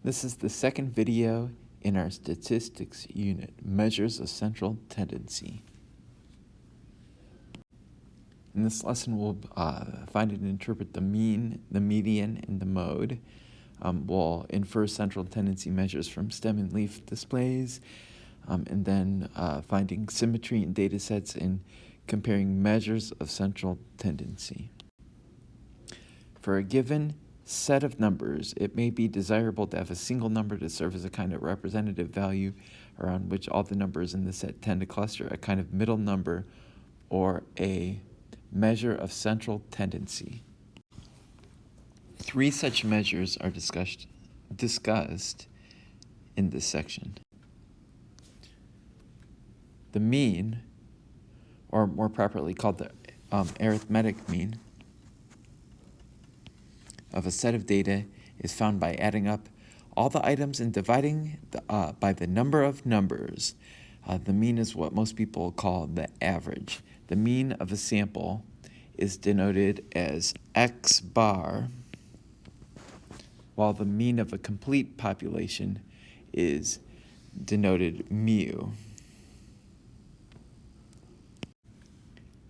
This is the second video in our statistics unit, Measures of Central Tendency. In this lesson, we'll find and interpret the mean, the median, and the mode. We'll infer central tendency measures from stem and leaf displays, and then finding symmetry in data sets and comparing measures of central tendency. For a given set of numbers, it may be desirable to have a single number to serve as a kind of representative value around which all the numbers in the set tend to cluster, a kind of middle number or a measure of central tendency. Three such measures are discussed in this section. The mean, or more properly called the arithmetic mean, of a set of data is found by adding up all the items and dividing by the number of numbers. The mean is what most people call the average. The mean of a sample is denoted as X bar, while the mean of a complete population is denoted mu.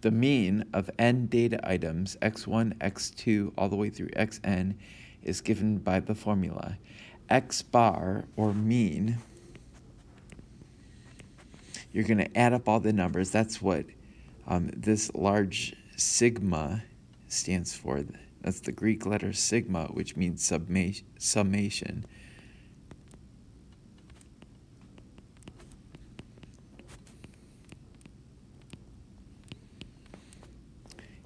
The mean of n data items, x1, x2, all the way through xn, is given by the formula. X bar, or mean, you're going to add up all the numbers. That's what this large sigma stands for. That's the Greek letter sigma, which means summation.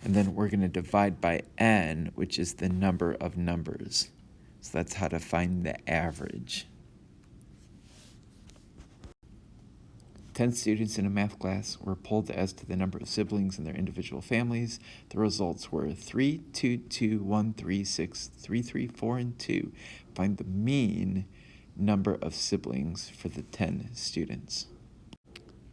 And then we're going to divide by n, which is the number of numbers. So that's how to find the average. 10 students in a math class were polled as to the number of siblings in their individual families. The results were 3, 2, 2, 1, 3, 6, 3, 3, 4, and 2. Find the mean number of siblings for the 10 students.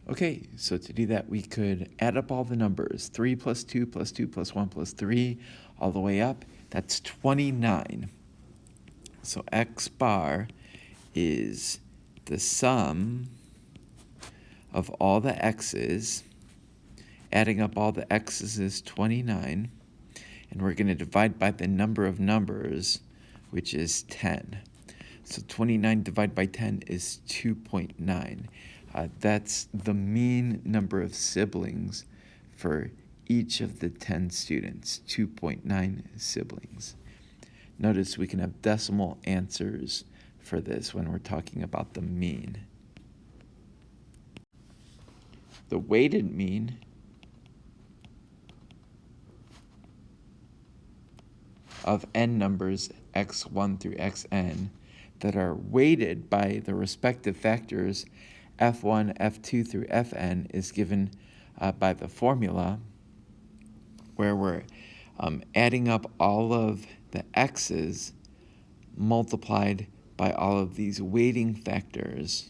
Okay, so to do that, we could add up all the numbers. 3 plus 2 plus 2 plus 1 plus 3, all the way up. That's 29. So X bar is the sum of all the x's. Adding up all the x's is 29. And we're going to divide by the number of numbers, which is 10. So 29 divided by 10 is 2.9. That's the mean number of siblings for each of the 10 students, 2.9 siblings. Notice we can have decimal answers for this when we're talking about the mean. The weighted mean of n numbers x1 through xn that are weighted by the respective factors f1, f2 through fn is given by the formula where we're adding up all of the x's multiplied by all of these weighting factors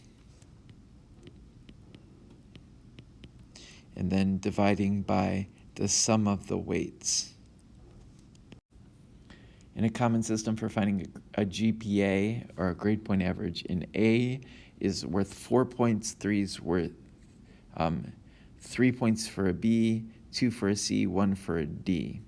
and then dividing by the sum of the weights. In a common system for finding a GPA, or a grade point average, in A is worth 4 points, 3 is worth 3 points for a B, 2 for a C, 1 for a D.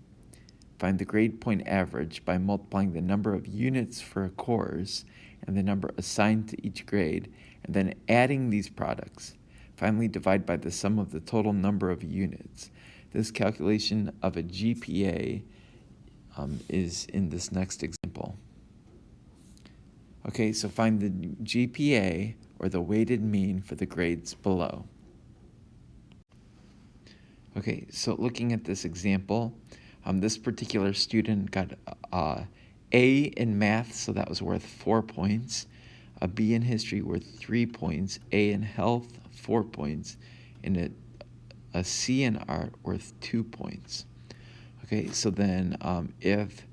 Find the grade point average by multiplying the number of units for a course and the number assigned to each grade, and then adding these products. Finally, divide by the sum of the total number of units. This calculation of a GPA is in this next example. Okay, so find the GPA, or the weighted mean, for the grades below. Okay, so looking at this example, this particular student got A in math, so that was worth 4 points, a B in history worth 3 points, A in health 4 points, and a C in art worth 2 points. Okay, so then if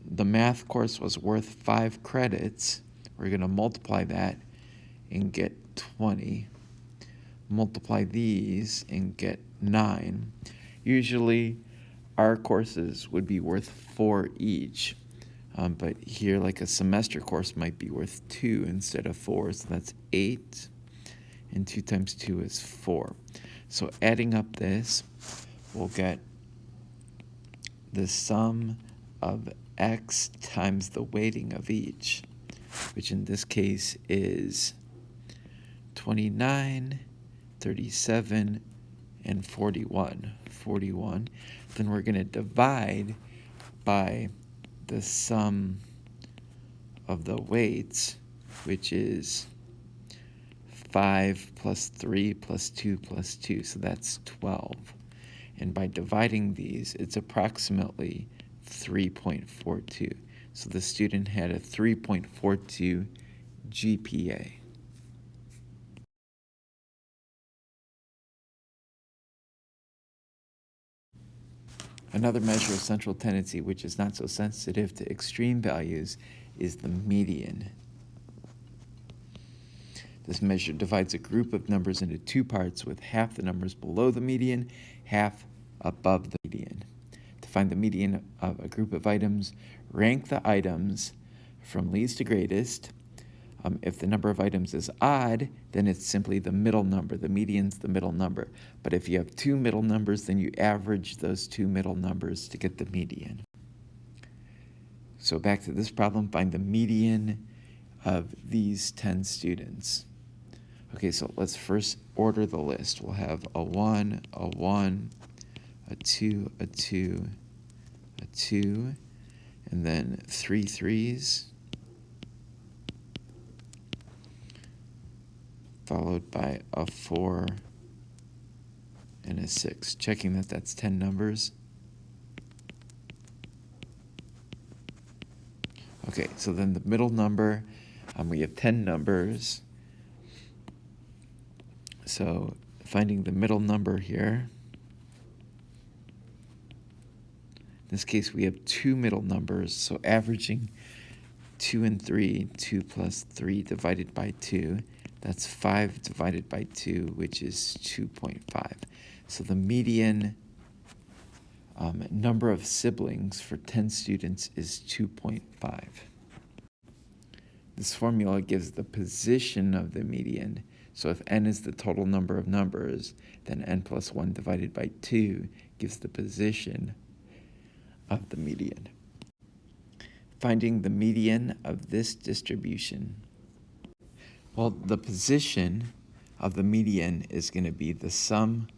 the math course was worth 5 credits, we're going to multiply that and get 20. Multiply these and get 9. Usually our courses would be worth 4 each. But here, like a semester course might be worth 2 instead of 4, so that's 8, and 2 times 2 is 4. So adding up this, we'll get the sum of x times the weighting of each, which in this case is 29, 37, and 41. Then we're going to divide by the sum of the weights, which is 5 plus 3 plus 2 plus 2, so that's 12. And by dividing these, it's approximately 3.42. So the student had a 3.42 GPA. Another measure of central tendency, which is not so sensitive to extreme values, is the median. This measure divides a group of numbers into 2 parts, with half the numbers below the median, half above the median. To find the median of a group of items, rank the items from least to greatest. If the number of items is odd, then it's simply the middle number. The median's the middle number. But if you have 2 middle numbers, then you average those 2 middle numbers to get the median. So back to this problem, find the median of these 10 students. Okay, so let's first order the list. We'll have a 1, a 1, a 2, a 2, a 2, and then 3 threes, followed by a 4 and a 6, checking that that's 10 numbers. Okay, so then the middle number, we have 10 numbers. So finding the middle number here, in this case we have 2 middle numbers, so averaging 2 and 3, 2 plus 3 divided by 2, that's 5 divided by 2, which is 2.5. So the median number of siblings for 10 students is 2.5. This formula gives the position of the median. So if n is the total number of numbers, then n plus 1 divided by 2 gives the position of the median. Finding the median of this distribution. Well, the position of the median is going to be the sum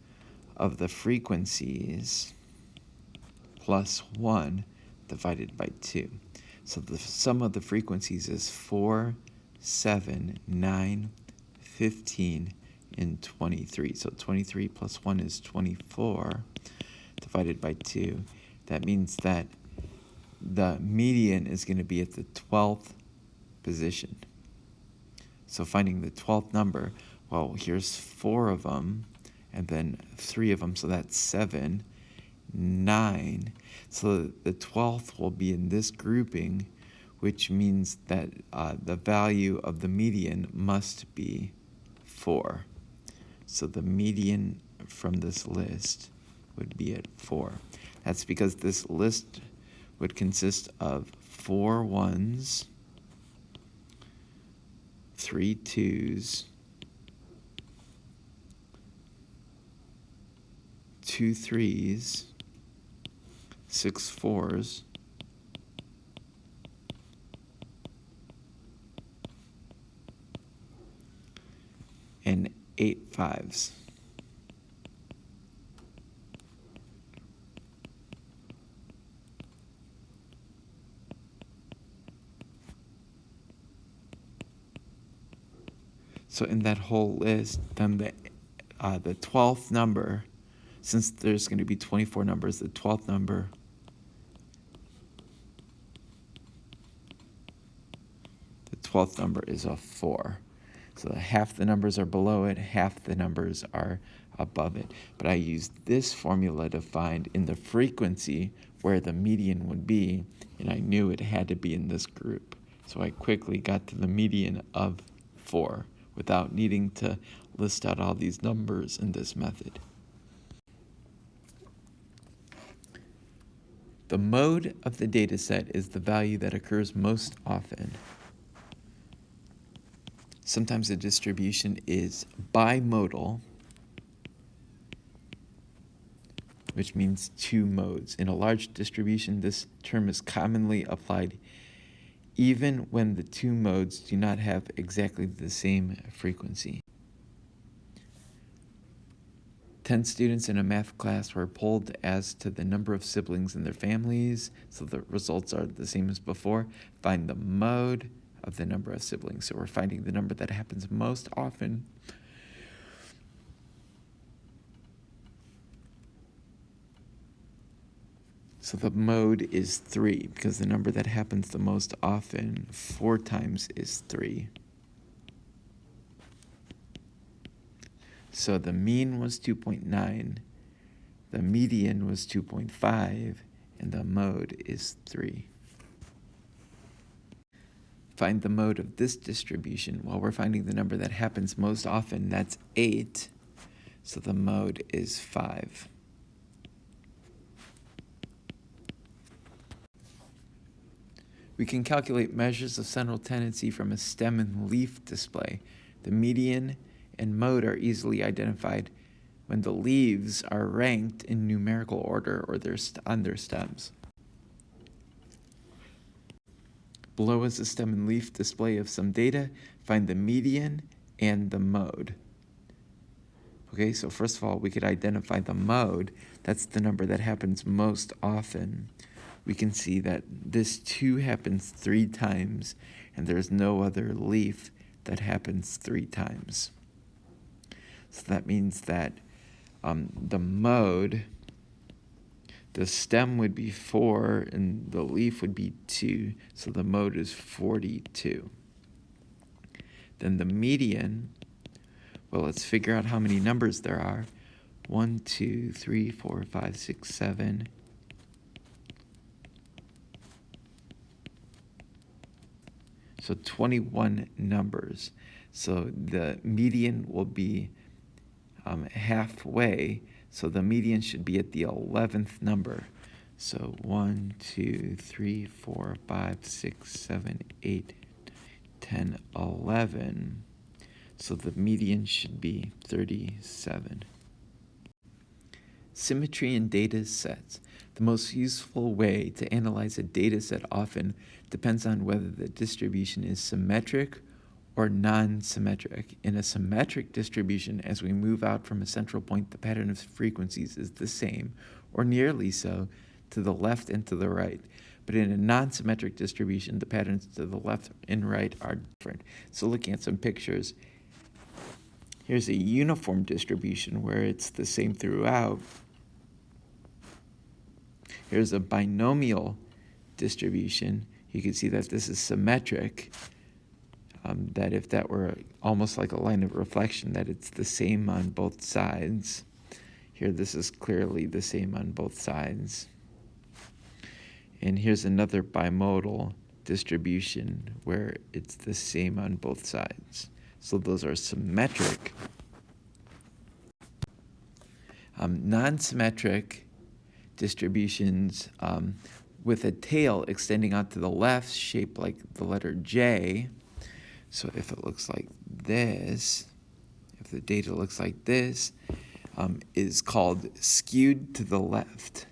of the frequencies plus 1 divided by 2. So the sum of the frequencies is 4, 7, 9, 15, and 23. So 23 plus 1 is 24 divided by 2. That means that the median is going to be at the 12th position. So finding the 12th number, well, here's 4 of them, and then 3 of them, so that's 7, 9. So the 12th will be in this grouping, which means that the value of the median must be 4. So the median from this list would be at 4. That's because this list would consist of 4 1s, 3 2s, 2 3s, 6 4s, and 8 5s. So in that whole list, then the 12th number, since there's going to be 24 numbers, the 12th number is a 4. So half the numbers are below it, half the numbers are above it. But I used this formula to find in the frequency where the median would be, and I knew it had to be in this group. So I quickly got to the median of 4 without needing to list out all these numbers in this method. The mode of the data set is the value that occurs most often. Sometimes a distribution is bimodal, which means two modes. In a large distribution, this term is commonly applied even when the two modes do not have exactly the same frequency. 10 students in a math class were polled as to the number of siblings in their families, so the results are the same as before. Find the mode of the number of siblings. So we're finding the number that happens most often. So the mode is 3, because the number that happens the most often 4 times is 3. So the mean was 2.9, the median was 2.5, and the mode is 3. Find the mode of this distribution. Well, we're finding the number that happens most often, that's 8, so the mode is 5. We can calculate measures of central tendency from a stem and leaf display. The median and mode are easily identified when the leaves are ranked in numerical order or on their stems. Below is a stem and leaf display of some data. Find the median and the mode. Okay, so first of all, we could identify the mode. That's the number that happens most often. We can see that this 2 happens 3 times, and there's no other leaf that happens 3 times. So that means that the mode, the stem would be 4, and the leaf would be 2, so the mode is 42. Then the median, well, let's figure out how many numbers there are. 1, 2, 3, 4, 5, 6, 7. So 21 numbers. So the median will be halfway. So the median should be at the 11th number. So 1, 2, 3, 4, 5, 6, 7, 8, 10, 11. So the median should be 37. Symmetry in data sets. The most useful way to analyze a data set often depends on whether the distribution is symmetric or non-symmetric. In a symmetric distribution, as we move out from a central point, the pattern of frequencies is the same, or nearly so, to the left and to the right. But in a non-symmetric distribution, the patterns to the left and right are different. So looking at some pictures, here's a uniform distribution where it's the same throughout. Here's a binomial distribution. You can see that this is symmetric, that if that were almost like a line of reflection, that it's the same on both sides. Here, this is clearly the same on both sides. And here's another bimodal distribution where it's the same on both sides. So those are symmetric. Non-symmetric distributions with a tail extending out to the left, shaped like the letter J. So if it looks like this, if the data looks like this, is called skewed to the left.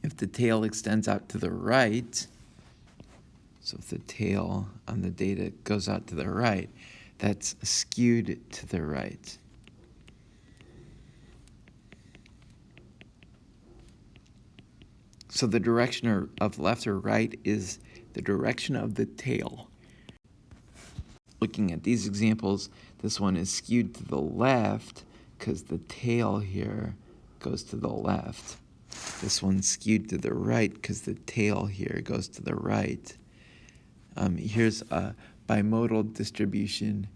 If the tail extends out to the right, so if the tail on the data goes out to the right, that's skewed to the right. So the direction of left or right is the direction of the tail. Looking at these examples, this one is skewed to the left because the tail here goes to the left. This one's skewed to the right because the tail here goes to the right. Here's a bimodal distribution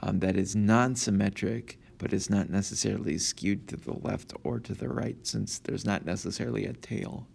that is non-symmetric, but is not necessarily skewed to the left or to the right, since there's not necessarily a tail.